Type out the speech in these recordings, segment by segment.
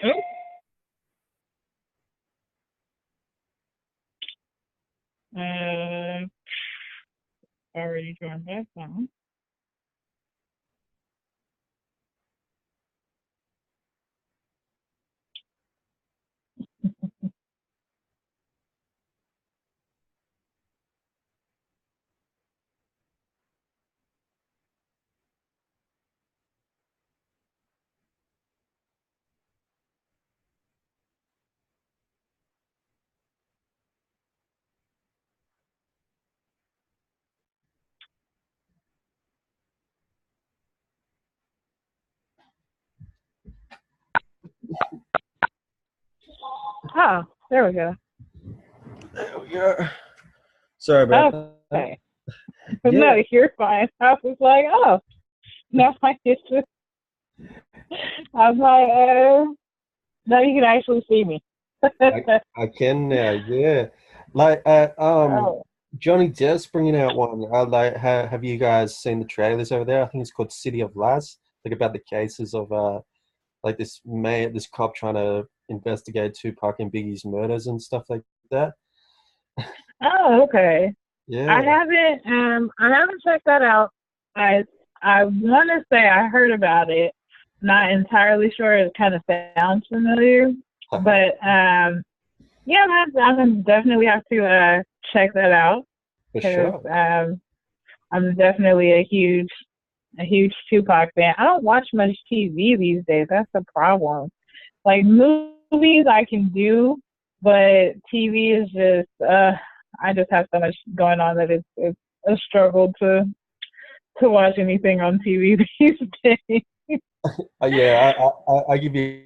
Oh, uh, already joined that song. Oh, there we go. There we go. Sorry about that. Okay. Yeah, No, you're fine. I was like, oh, no, it's just, I was like, now you can actually see me. I I can now. Yeah, like Oh, Johnny Depp's bringing out one. Have you guys seen the trailers over there? I think it's called City of Lies. Like about the cases of like this cop trying to investigate Tupac and Biggie's murders and stuff like that. oh, okay. Yeah. I haven't checked that out. I, I want to say I heard about it. Not entirely sure. It kind of sounds familiar, but yeah, I'm gonna definitely have to check that out For because sure. I'm definitely a huge Tupac fan. I don't watch much TV these days. That's the problem. Like movies, I can do, but TV is just I just have so much going on that it's a struggle to watch anything on TV these days. Yeah, I give you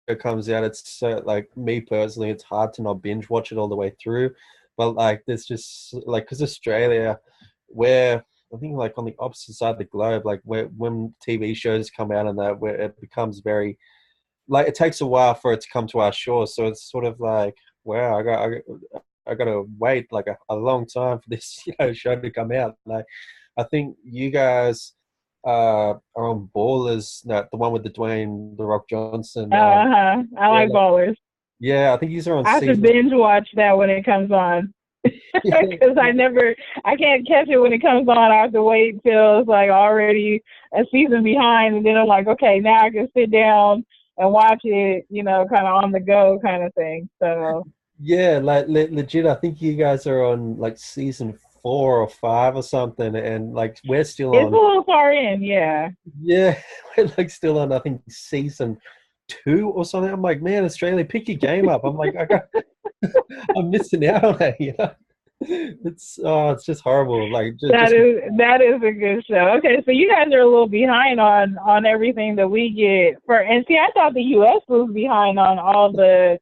it comes out. It's so like me personally, it's hard to not binge watch it all the way through. But like there's just like because Australia, where I think like on the opposite side of the globe, like where when TV shows come out and that where it becomes very like it takes a while for it to come to our shores. So it's sort of like wow, I got to wait like a long time for this show to come out. Like I think you guys are on Ballers, no, the one with the Dwayne the Rock Johnson. Uh-huh. I Yeah, like Ballers. yeah, I think these are on I have to season. binge watch that when it comes on. Because I can't catch it when it comes on. I have to wait till it's like already a season behind, and then I'm like, okay, now I can sit down and watch it, kind of on the go kind of thing. So Yeah, like legit. I think you guys are on like season 4 or 5 or something, and like we're still it's a on. little far in, yeah. Yeah, we're like still on. I think season 2 or something. I'm like, man, Australia, pick your game up. I'm like, I'm missing out on it. It's just horrible. Like That is a good show. Okay, so you guys are a little behind on everything that we get for, and see, I thought the U.S. was behind on all the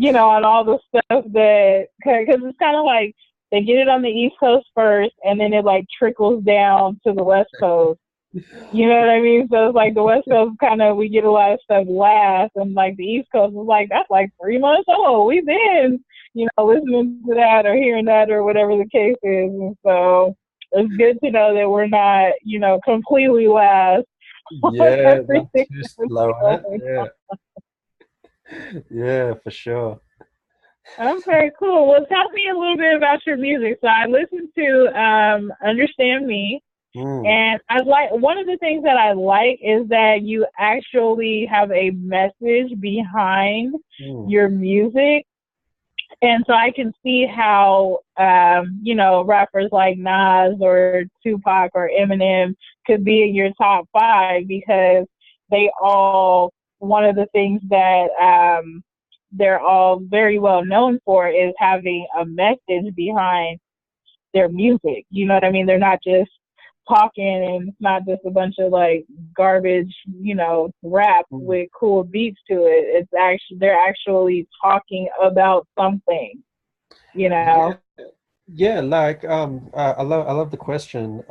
on all the stuff that, because it's kind of like they get it on the East Coast first, and then it like trickles down to the West Coast. You know what I mean? So it's like the West Coast kind of we get a lot of stuff last, and like the East Coast is like that's like 3 months old. We've been listening to that or hearing that or whatever the case is, and so it's good to know that we're not completely last on yeah, not everything too that's slow on it. going on. Yeah, yeah, for sure. Okay, cool. Well, tell me a little bit about your music. So I listened to Understand Me, Mm, and I like one of the things that I like is that you actually have a message behind mm, your music. And so I can see how rappers like Nas or Tupac or Eminem could be in your top five because they all one of the things that they're all very well known for is having a message behind their music. You know what I mean? They're not just talking and it's not just a bunch of like garbage, rap mm. with cool beats to it. It's actually they're actually talking about something, you Yeah, know. yeah. Like I love the question.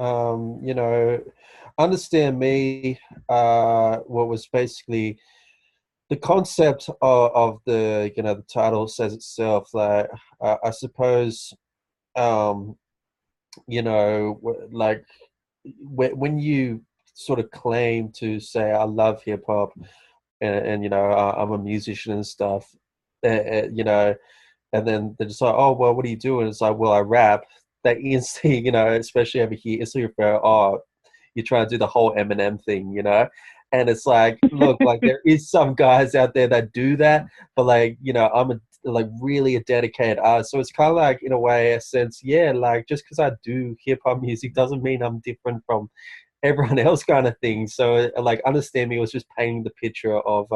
Understand me. What was basically the concept of the title says itself. Like I suppose like when you sort of claim to say I love hip hop and you know I'm a musician and stuff, you know, and then they're just like, oh well, what do you do? And it's like, well, I rap. They instantly, you know, especially over here, instantly refer, oh, you're trying to do the whole Eminem thing, you know. And it's like, look, like there is some guys out there that do that, but like, you know, I'm a like really a dedicated artist. So it's kind of like in a way, a sense, yeah, like just because I do hip hop music doesn't mean I'm different from everyone else kind of thing. So like understand me was just painting the picture of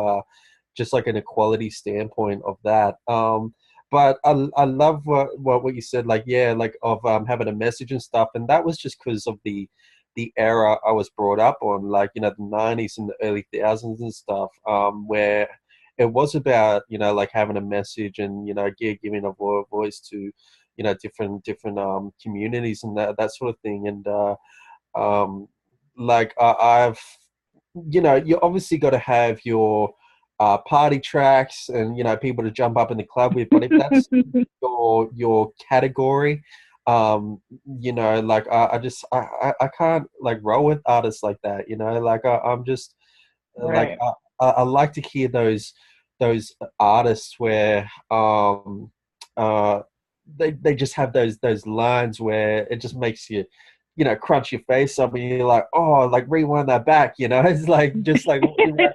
just like an equality standpoint of that. But I love what you said, like yeah, like of having a message and stuff, and that was just because of the era I was brought up on, like you know the '90s and the early 2000s and stuff, where it was about you know like having a message and you know giving a voice to you know different communities and that sort of thing, and um, like I've, you know, you obviously got to have your party tracks and you know people to jump up in the club with. But if that's your category, you know, like I just I can't like roll with artists like that. You know, like I'm just like Right. I like to hear those artists where uh they just have those lines where it just makes you you know crunch your face up and you're like oh like rewind that back you know it's like just like you know,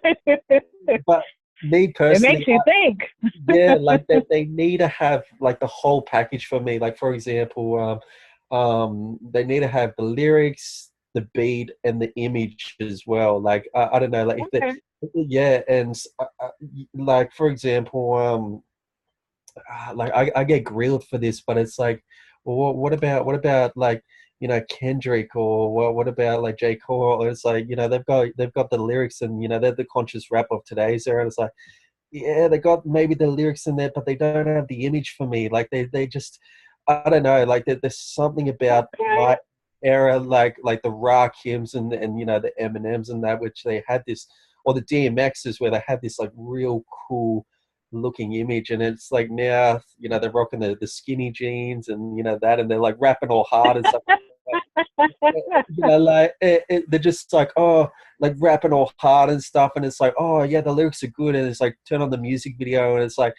but me It personally makes you think. yeah, like they need to have like the whole package for me. Like for example, they need to have the lyrics, the beat, and the image as well. Like I don't know, like if they, Okay. yeah, and like for example, like I get grilled for this, but it's like, well, what about like you know Kendrick or what about like J Cole? It's like you know they've got the lyrics and you know they're the conscious rap of today's era. And it's like yeah, they got maybe the lyrics in there, but they don't have the image for me. Like they just, I don't know. Like there's something about Okay. my era, like the Rakims and you know the Eminems and that, which they had this, or the DMXs where they had this like real cool looking image, and it's like now you know they're rocking the skinny jeans and you know that, and they're like rapping all hard and stuff. You know, like they're just like oh, like rapping all hard and stuff, and it's like oh yeah, the lyrics are good, and it's like turn on the music video, and it's like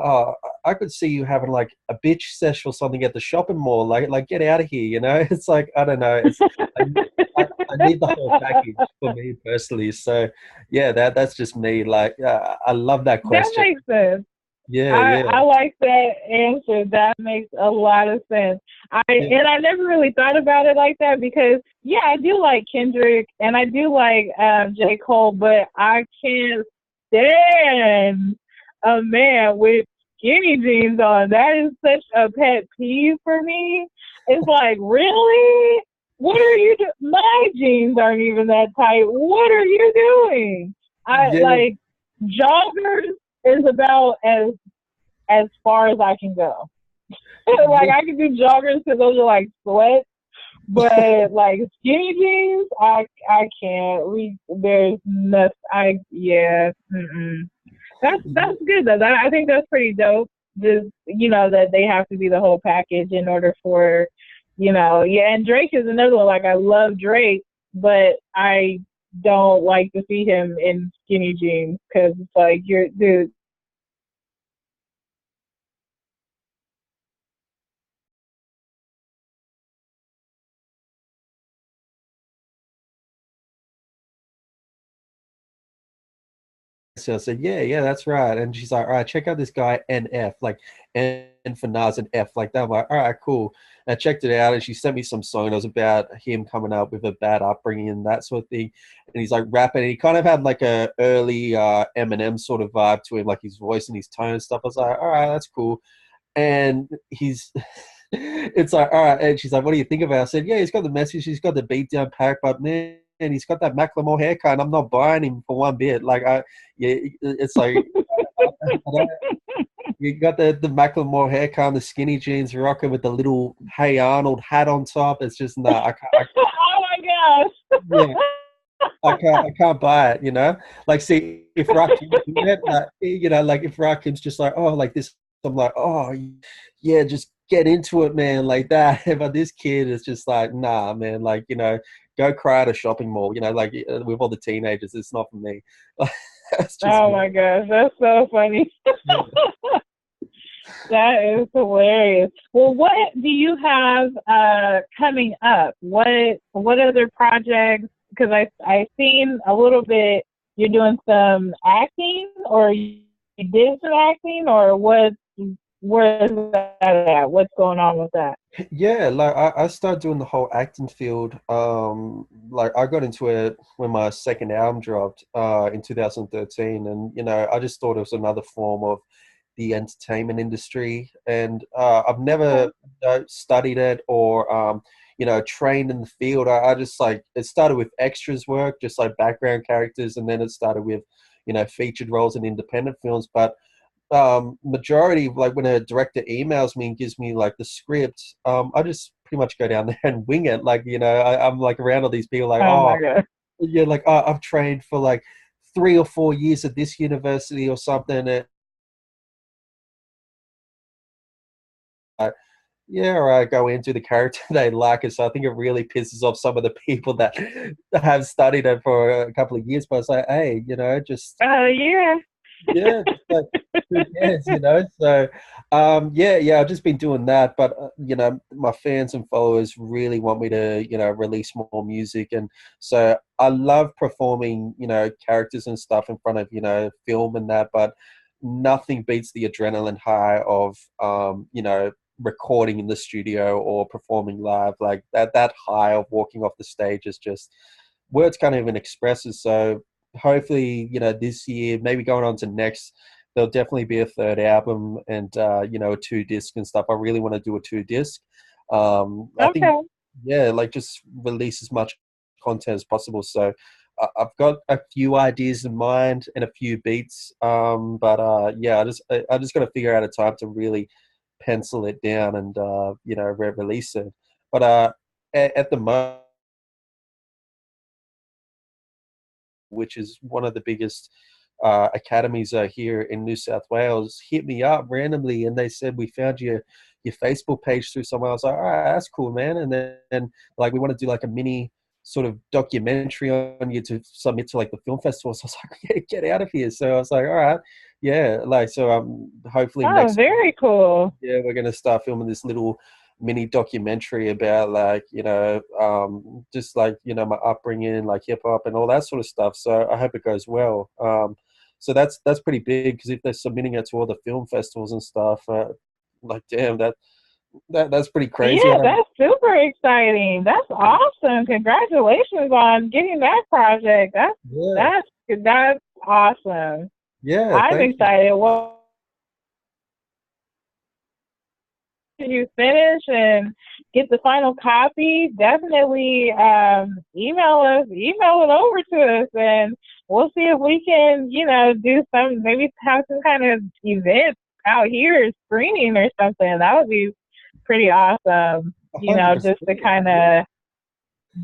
oh, I could see you having like a bitch sesh or something at the shopping mall, like get out of here, you know? It's like I don't know, it's I, I need the whole package for me personally. So yeah, that's just me. Like I love that That question. makes sense. Yeah, I yeah, like that answer. That makes a lot of sense. yeah. I never really thought about it like that because yeah, I do like Kendrick and I do like J. Cole, but I can't stand a man with skinny jeans on. That is such a pet peeve for me. It's like, really? What are you doing? My jeans aren't even that tight. What are you doing? I Yeah, like joggers is about as far as I can go. Like yeah. I can do joggers because those are like sweats, but like skinny jeans, I can't. There's nothing. I yeah. Mm-mm. That's good though. I think that's pretty dope. Just you know that they have to be the whole package in order for you know yeah. And Drake is another one. Like I love Drake, but I don't like to see him in skinny jeans because it's like you're dude. So I said, yeah, yeah, that's right. And she's like, all right, check out this guy NF, like N for Nas and F like that. I'm like, all right, cool. And I checked it out and she sent me some songs about him coming up with a bad upbringing and that sort of thing. And he's like rapping. And he kind of had like a early Eminem sort of vibe to him, like his voice and his tone and stuff. I was like, all right, that's cool. And he's it's like, all right. And she's like, what do you think about it? I said, yeah, he's got the message, he's got the beat down pack, but man, and he's got that Macklemore haircut, and I'm not buying him for one bit. Like, yeah, it's like you got the Macklemore haircut, and the skinny jeans, rocking with the little Hey Arnold hat on top. It's just nah, Oh my yeah, gosh. I can't buy it. You know, like see if Rakim's doing it, like, you know, like if Rakim's just like oh like this, I'm like oh yeah, just get into it, man, like that. But this kid is just like, nah, man, like, go cry at a shopping mall, like with all the teenagers. It's not for me. That's just Oh me. my gosh, that's so funny. Yeah. That is hilarious. Well, what do you have coming up? What other projects? Because I seen a little bit. You're doing some acting, or you did some acting, or what? Where is that at? What's going on with that? Yeah, like I started doing the whole acting field. Like I got into it when my second album dropped in 2013, and I just thought it was another form of the entertainment industry, and I've never studied it or trained in the field. I just like it started with extras work, just like background characters, and then it started with featured roles in independent films, but majority, like when a director emails me and gives me like the script, I just pretty much go down there and wing it. Like, I'm like around all these people like, Oh oh my god. yeah, like, oh, I've trained for like 3 or 4 years at this university or something. And yeah, or I go into the character they like it. So I think it really pisses off some of the people that have studied it for a couple of years. But it's like, hey, just Yeah. yeah, just like who cares? So, yeah, I've just been doing that, but my fans and followers really want me to, release more music, and so I love performing, characters and stuff in front of, film and that, but nothing beats the adrenaline high of, recording in the studio or performing live. Like that high of walking off the stage is just words can't even express it. So hopefully, this year, maybe going on to next, there'll definitely be a third album and, a 2 disc and stuff. I really want to do a 2 disc. I think, Okay. yeah, like just release as much content as possible. So I've got a few ideas in mind and a few beats. But yeah, I just got to figure out a time to really pencil it down and, release it. But at the moment, which is one of the biggest academies here in New South Wales, hit me up randomly and they said, we found your Facebook page through someone. I was like, all right, that's cool, man. And then like we want to do like a mini sort of documentary on you to submit to like the film festival. So I was like, yeah, get out of here. So I was like, all right, yeah, like so hopefully Oh, next very cool. yeah, we're gonna start filming this little mini documentary about like just like my upbringing, like hip hop and all that sort of stuff. So I hope it goes well. So that's pretty big because if they're submitting it to all the film festivals and stuff, like damn, that's pretty crazy. I Yeah, don't. that's super exciting. That's awesome. Congratulations on getting that project. Yeah, That's awesome. yeah. I'm Thank you. excited. Well, you finish and get the final copy, definitely email it over to us, and we'll see if we can, do some, maybe have some kind of event out here, screening or something. That would be pretty awesome. 100%. Just to kind of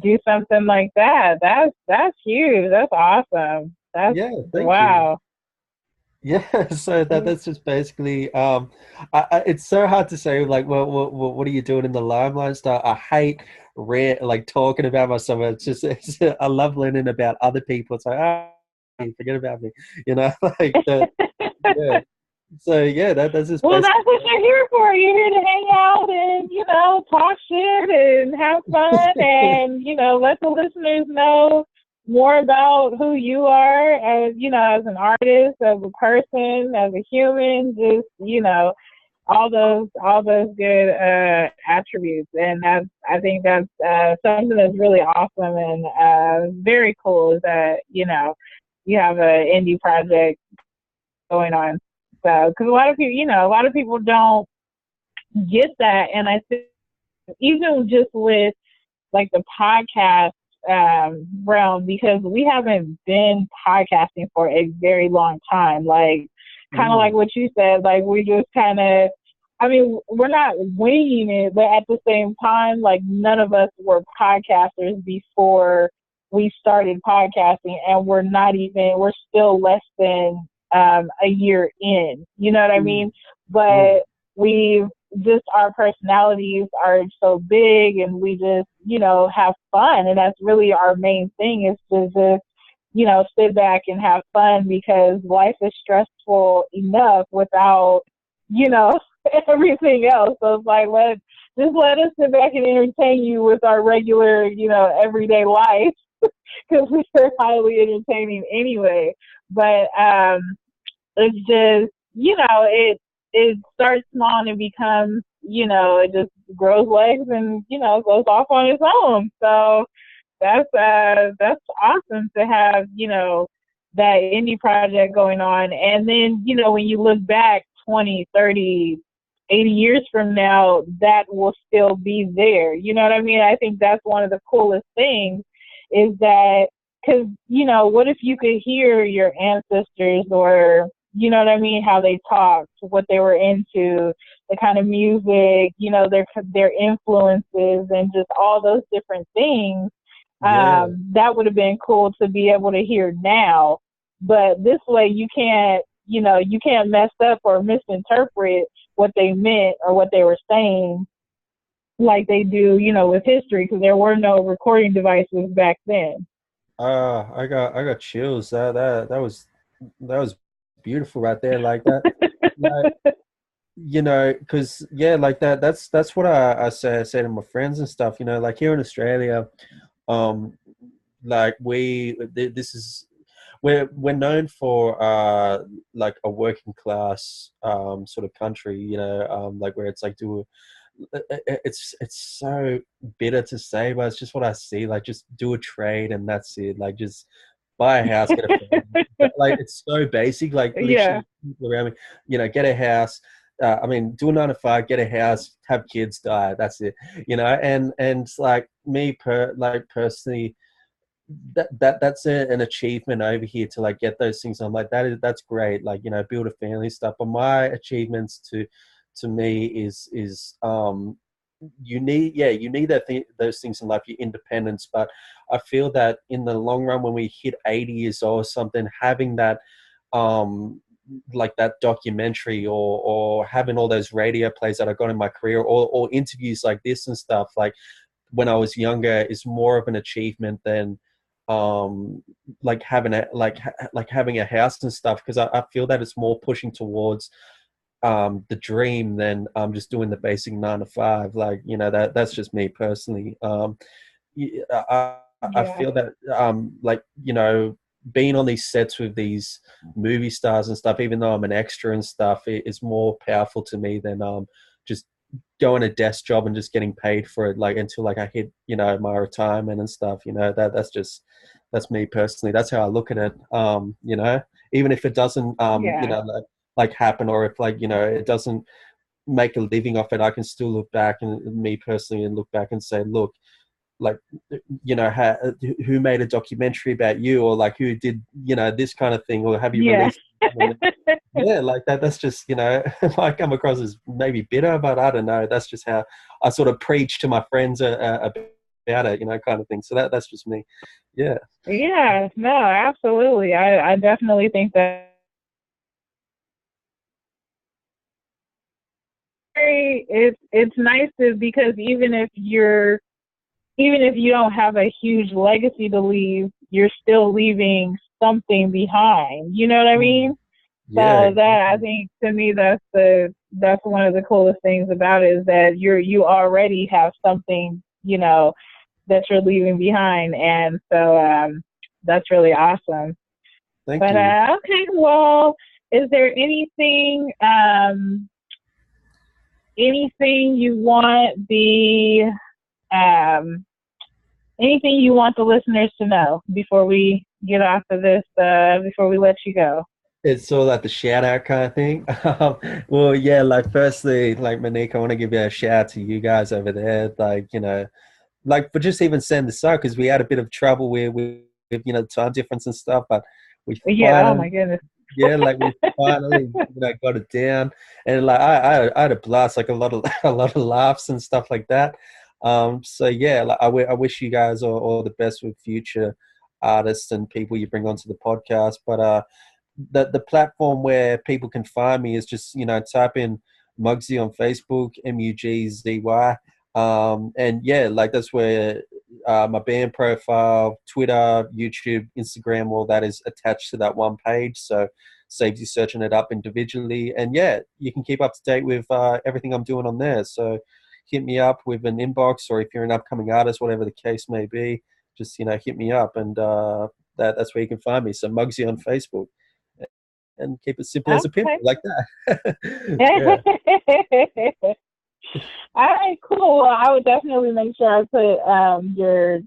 do something like that. That's huge. That's awesome. That's Yeah, thank you. wow. Yeah, so that's just basically it's so hard to say like what are you doing in the limelight stuff. I hate like talking about myself. I love learning about other people. It's like forget about me, like that. Yeah. So yeah, that's just Well, basically that's what you're here for. You're here to hang out and, talk shit and have fun and, let the listeners know more about who you are as, as an artist, as a person, as a human, just, all those good attributes. And I think that's something that's really awesome and very cool is that, you have an indie project going on. So, because a lot of people don't get that, and I think even just with like the podcast realm, because we haven't been podcasting for a very long time. Like, kind of like mm, what you said, like we just kind of. I mean, we're not winging it, but at the same time, like none of us were podcasters before we started podcasting, and we're still less than a year in. You know what I mm, mean? mm, But just our personalities are so big, and we just, have fun. And that's really our main thing, is to just, sit back and have fun, because life is stressful enough without, you know, everything else. So it's like, just let us sit back and entertain you with our regular, everyday life, because we're highly entertaining anyway. But it's just, it starts small and it becomes, it just grows legs and, goes off on its own. So that's awesome to have, that indie project going on. And then, when you look back 20, 30, 80 years from now, that will still be there. You know what I mean? I think that's one of the coolest things, is that, because, what if you could hear your ancestors, or, you know what I mean, how they talked, what they were into, the kind of music, their influences, and just all those different things. Yeah. That would have been cool to be able to hear now. But this way, you can't mess up or misinterpret what they meant or what they were saying, like they do, with history, because there were no recording devices back then. I got chills. That was beautiful right there. Like that, like, because yeah, like that's what I say to my friends and stuff. Like here in Australia, um, like this is we're known for like a working class sort of country. Like where it's like it's so bitter to say, but it's just what I see. Like, just do a trade and that's it. Like, just buy a house, get a family. Like, it's so basic. Like, Yeah. literally, people around me, get a house. I mean, do a 9 to 5, get a house, have kids, die. That's it. And like me, personally, that's an achievement over here to like get those things. I'm like, that's great. Like, build a family stuff. But my achievements to me is you need those things in life, your independence. But I feel that in the long run, when we hit 80 years old or something, having that um like that documentary, or having all those radio plays that I got in my career, or interviews like this and stuff, like when I was younger, is more of an achievement than um like having a house and stuff, because I feel that it's more pushing towards the dream than just doing the basic 9 to 5. Like, that's just me personally. I Yeah. feel that like, being on these sets with these movie stars and stuff, even though I'm an extra and stuff, it is more powerful to me than just going a desk job and just getting paid for it, like until like I hit, my retirement and stuff. That's me personally. That's how I look at it. Even if it doesn't Yeah. like happen, or if like, it doesn't make a living off it, I can still look back, and me personally, and look back and say, look, like, who made a documentary about you, or like who did, this kind of thing, or have you Yeah. released, yeah, like that's just, I come across as maybe bitter, but I don't know, that's just how I sort of preach to my friends about it, kind of thing. So that's just me. Yeah. Yeah. No, absolutely. I definitely think that it's nice to, because even if you don't have a huge legacy to leave, you're still leaving something behind. You know what I Mm. mean? Yeah, So that, I exactly. think, to me, that's one of the coolest things about it, is that you already have something, that you're leaving behind. And so that's really awesome. Thank But you. okay, well, is there anything you want um anything you want the listeners to know before we get off of this, before we let you go? It's sort of like the shout out kind of thing. Well, yeah, like firstly, like Monique, I want to give you a shout out to you guys over there. Like, like for just even sending this out, because we had a bit of trouble with time difference and stuff, but we Yeah, oh finally, my goodness. yeah, like we finally, got it down, and like I had a blast, like a lot of a lot of laughs and stuff like that. So yeah, like I wish you guys all the best with future artists and people you bring onto the podcast. But the platform where people can find me is just type in Mugzy on Facebook, Mugzy. And yeah, like that's where my band profile, Twitter, YouTube, Instagram, all that is attached to that one page. So saves you searching it up individually. And yeah, you can keep up to date with everything I'm doing on there. So hit me up with an inbox, or if you're an upcoming artist, whatever the case may be, just hit me up, and that's where you can find me. So Mugzy on Facebook, and keep it simple as a pimple Okay. like that. Yeah. All right, cool. Well, I would definitely make sure I put your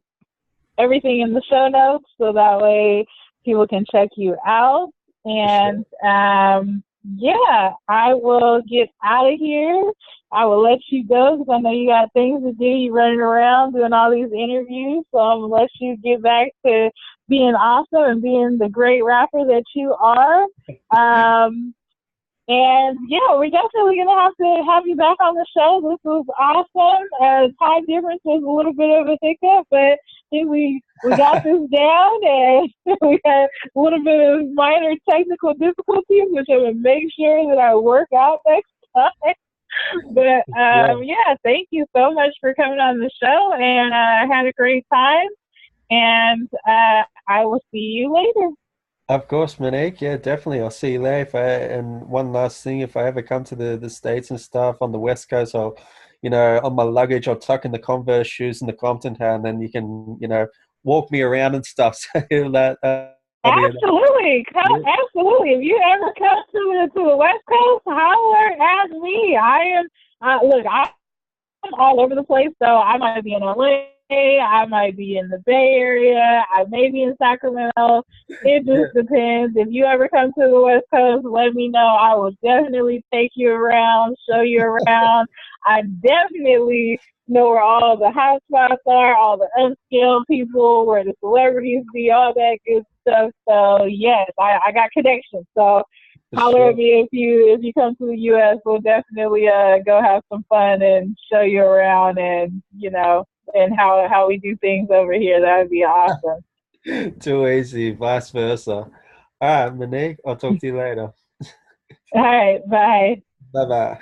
everything in the show notes so that way people can check you out. Sure. And yeah, I will get out of here. I will let you go because I know you got things to do. You're running around doing all these interviews. So I'm going to let you get back to being awesome and being the great rapper that you are. Um, and yeah, we're definitely gonna have to have you back on the show. This was awesome. Time difference was a little bit of a hiccup, but I think we got this down, and we had a little bit of minor technical difficulties, which I will make sure that I work out next time. But Yeah. yeah, thank you so much for coming on the show, and I had a great time. And I will see you later. Of course, Monique. Yeah, definitely. I'll see you later. And one last thing, if I ever come to the States and stuff on the West Coast, I'll, on my luggage, I'll tuck in the Converse shoes in the Compton town, and then you can, walk me around and stuff. So that'll be Absolutely, yeah. absolutely. If you ever come to the West Coast, holler at me. I am. Look, I'm all over the place. So I might be in LA. I might be in the Bay Area. I may be in Sacramento. It just depends. If you ever come to the West Coast, let me know. I will definitely take you around, show you around. I definitely know where all the hot spots are, all the upscale people, where the celebrities be, all that good stuff. So yes, I got connections. So For holler at sure. me if you come to the U.S. We'll definitely go have some fun and show you around, and and how we do things over here. That would be awesome. Too easy, vice versa. All right, Monique, I'll talk to you later. All right, bye. Bye bye.